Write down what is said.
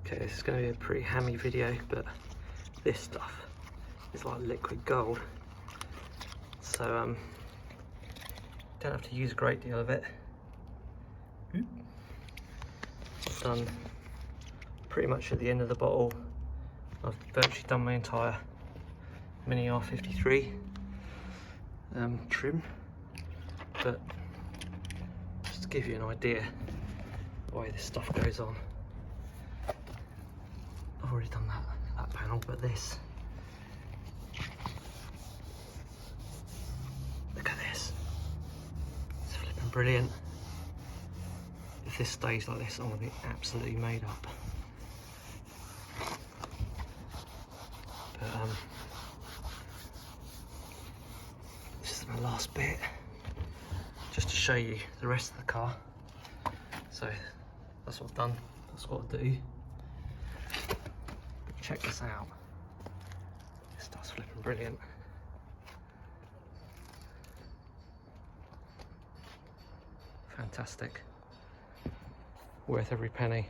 Okay, this is going to be a pretty hammy video, but this stuff is like liquid gold. So don't have to use a great deal of it. I've done pretty much at the end of the bottle. I've virtually done my entire Mini R53 trim, but just to give you an idea the way this stuff goes on. I've already done that panel, but this, look at this, it's flipping brilliant. If this stays like this, I'm going to be absolutely made up. But this is my last bit, just to show you the rest of the car. So that's what I've done, that's what I do. Check this out, this stuff's flipping brilliant. Fantastic, worth every penny.